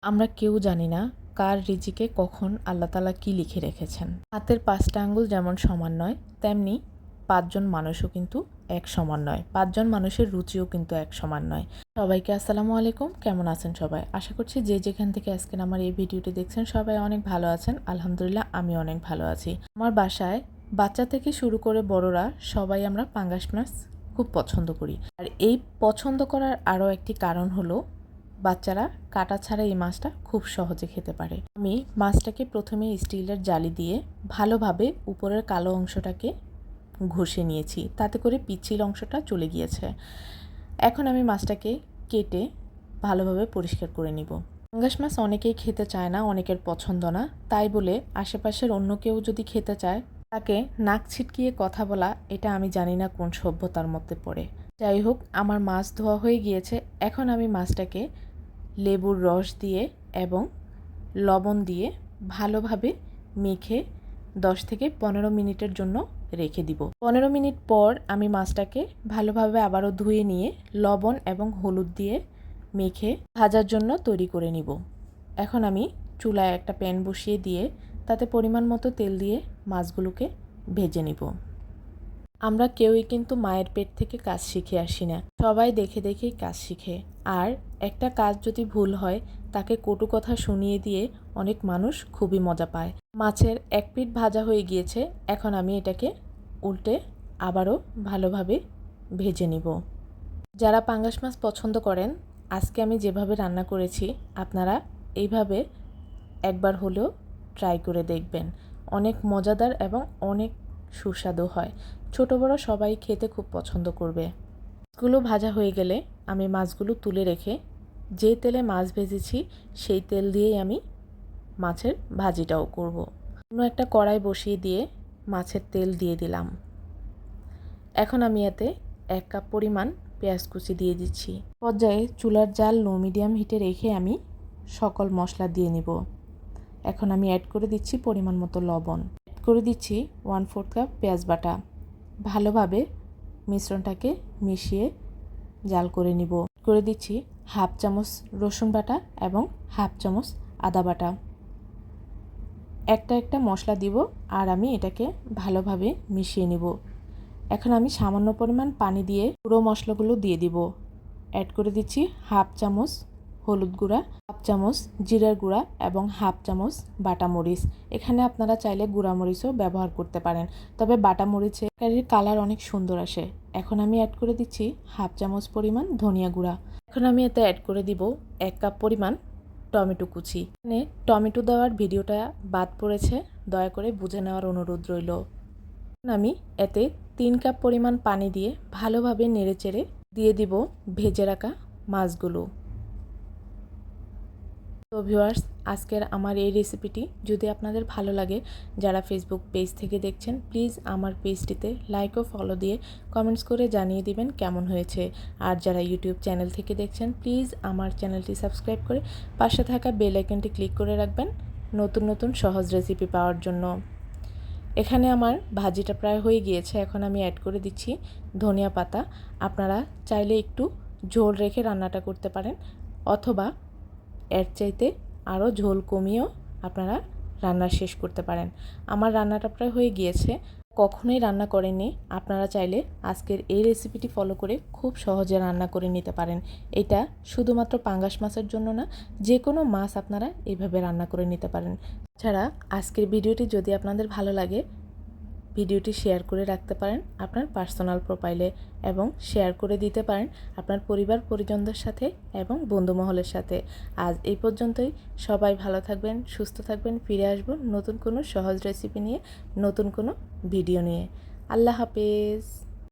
আমরা কেউ জানি না কার রিজিকে কখন আল্লাহ তাআলা কী লিখে রেখেছেন। হাতের ৫টা আঙ্গুল যেমন সমান নয়, তেমনি ৫ জন মানুষও কিন্তু এক সমান নয়। ৫ জন মানুষের রুচিও কিন্তু এক সমান নয়। সবাইকে আসসালামু আলাইকুম। কেমন আছেন সবাই? আশা করছি যে যেখান থেকে আজকে আমার এই ভিডিওটি দেখছেন সবাই অনেক ভালো আছেন। আলহামদুলিল্লাহ আমি অনেক ভালো আছি। আমার বাসায় বাচ্চা থেকে শুরু করে বড়রা সবাই আমরা পাঙ্গাস মাছ খুব পছন্দ করি। আর এই পছন্দ করার আরও একটি কারণ হলো বাচ্চারা কাটা ছাড়া এই মাছটা খুব সহজে খেতে পারে। আমি মাছটাকে প্রথমে স্টিলের জালি দিয়ে ভালোভাবে উপরের কালো অংশটাকে ঘষে নিয়েছি, তাতে করে পিচ্ছিল অংশটা চলে গিয়েছে। এখন আমি মাছটাকে কেটে ভালোভাবে পরিষ্কার করে নিব। পাঙ্গাস মাছ অনেকেই খেতে চায় না, অনেকের পছন্দ না, তাই বলে আশেপাশের অন্য কেউ যদি খেতে চায় তাকে নাক ছিটকিয়ে কথা বলা, এটা আমি জানি না কোন সভ্যতার মধ্যে পড়ে। যাই হোক, আমার মাছ ধোয়া হয়ে গিয়েছে। এখন আমি মাছটাকে লেবুর রস দিয়ে এবং লবণ দিয়ে ভালোভাবে মেখে 10 থেকে 15 মিনিটের জন্য রেখে দিব। 15 মিনিট পর আমি মাছটাকে ভালোভাবে আবারও ধুয়ে নিয়ে লবণ এবং হলুদ দিয়ে মেখে ভাজার জন্য তৈরি করে নিব। এখন আমি চুলায় একটা প্যান বসিয়ে দিয়ে তাতে পরিমাণ মতো তেল দিয়ে মাছগুলোকে ভেজে নিব। আমরা কেউই কিন্তু মায়ের পেট থেকে কাজ শিখে আসি না, সবাই দেখে দেখেই কাজ শিখে। আর একটা কাজ যদি ভুল হয় তাকে কটু কথা শুনিয়ে দিয়ে অনেক মানুষ খুবই মজা পায়। মাছের এক পিঠ ভাজা হয়ে গিয়েছে, এখন আমি এটাকে উল্টে আবারও ভালোভাবে ভেজে নিব। যারা পাঙ্গাস মাছ পছন্দ করেন, আজকে আমি যেভাবে রান্না করেছি আপনারা এইভাবে একবার হলেও ট্রাই করে দেখবেন। অনেক মজাদার এবং অনেক সুস্বাদু হয়। ছোট বড় সবাই খেতে খুব পছন্দ করবে। মাছগুলো ভাজা হয়ে গেলে আমি মাছগুলো তুলে রেখে যে তেলে মাছ ভেজেছি সেই তেল দিয়েই আমি মাছের ভাজিটাও করব। অন্য একটা কড়াই বসিয়ে দিয়ে মাছের তেল দিয়ে দিলাম। এখন আমি এতে 1 কাপ পরিমাণ পেঁয়াজ কুচি দিয়ে দিচ্ছি। পর্যায়ে চুলার জাল লো মিডিয়াম হিটে রেখে আমি সকল মশলা দিয়ে নিব। এখন আমি অ্যাড করে দিচ্ছি পরিমাণ মতো লবণ, অ্যাড করে দিচ্ছি 1/4 কাপ পেঁয়াজ বাটা। ভালোভাবে মিশ্রণটাকে মিশিয়ে জাল করে নিব। করে দিচ্ছি হাফ চামচ রসুন বাটা এবং হাফ চামচ আদা বাটা। একটা একটা মশলা দিব আর আমি এটাকে ভালোভাবে মিশিয়ে নিব। এখন আমি সামান্য পরিমাণ পানি দিয়ে পুরো মশলাগুলো দিয়ে দিব। অ্যাড করে দিচ্ছি হাফ চামচ হলুদ গুঁড়া, হাফ চামচ জিরার গুঁড়া এবং হাফ চামচ বাটা মরিচ। এখানে আপনারা চাইলে গুঁড়া মরিচও ব্যবহার করতে পারেন, তবে বাটা মরিচের কালার অনেক সুন্দর আসে। এখন আমি অ্যাড করে দিচ্ছি হাফ চামচ পরিমাণ ধনিয়া গুঁড়া। এখন আমি এতে অ্যাড করে দিব 1 কাপ পরিমাণ টমেটো কুচি। এখানে টমেটো দেওয়ার ভিডিওটা বাদ পড়েছে, দয়া করে বুঝে নেওয়ার অনুরোধ রইল। আমি এতে 3 কাপ পরিমাণ পানি দিয়ে ভালোভাবে নেড়েচেড়ে দিয়ে দিব ভেজে রাখা মাছগুলো। তো ভিউয়ার্স, আজকের আমার এই রেসিপিটি যদি আপনাদের ভালো লাগে, যারা ফেসবুক পেজ থেকে দেখছেন প্লিজ আমার পেজটিতে লাইক ও ফলো দিয়ে কমেন্টস করে জানিয়ে দিবেন কেমন হয়েছে। আর যারা ইউটিউব চ্যানেল থেকে দেখছেন প্লিজ আমার চ্যানেলটি সাবস্ক্রাইব করে পাশে থাকা বেল আইকনটি ক্লিক করে রাখবেন নতুন নতুন সহজ রেসিপি পাওয়ার জন্য। এখানে আমার ভাজিটা প্রায় হয়ে গিয়েছে। এখন আমি অ্যাড করে দিচ্ছি ধনিয়া পাতা। আপনারা চাইলে একটু ঝোল রেখে রান্নাটা করতে পারেন, অথবা এর চাইতে আরও ঝোল কমিয়েও আপনারা রান্না শেষ করতে পারেন। আমার রান্নাটা প্রায় হয়ে গিয়েছে। কখনোই রান্না করেননি, আপনারা চাইলে আজকের এই রেসিপিটি ফলো করে খুব সহজে রান্না করে নিতে পারেন। এটা শুধুমাত্র পাঙ্গাস মাছের জন্য না, যে কোনো মাছ আপনারা এইভাবে রান্না করে নিতে পারেন। ছাড়া আজকের ভিডিওটি যদি আপনাদের ভালো লাগে, ভিডিওটি শেয়ার করে রাখতে পারেন আপনার পার্সোনাল প্রোফাইলে এবং শেয়ার করে দিতে পারেন আপনার পরিবার পরিজনদের সাথে এবং বন্ধুমহলের সাথে। আজ এই পর্যন্তই। সবাই ভালো থাকবেন, সুস্থ থাকবেন। ফিরে আসব নতুন কোনো সহজ রেসিপি নিয়ে, নতুন কোনো ভিডিও নিয়ে। আল্লাহ হাফেজ।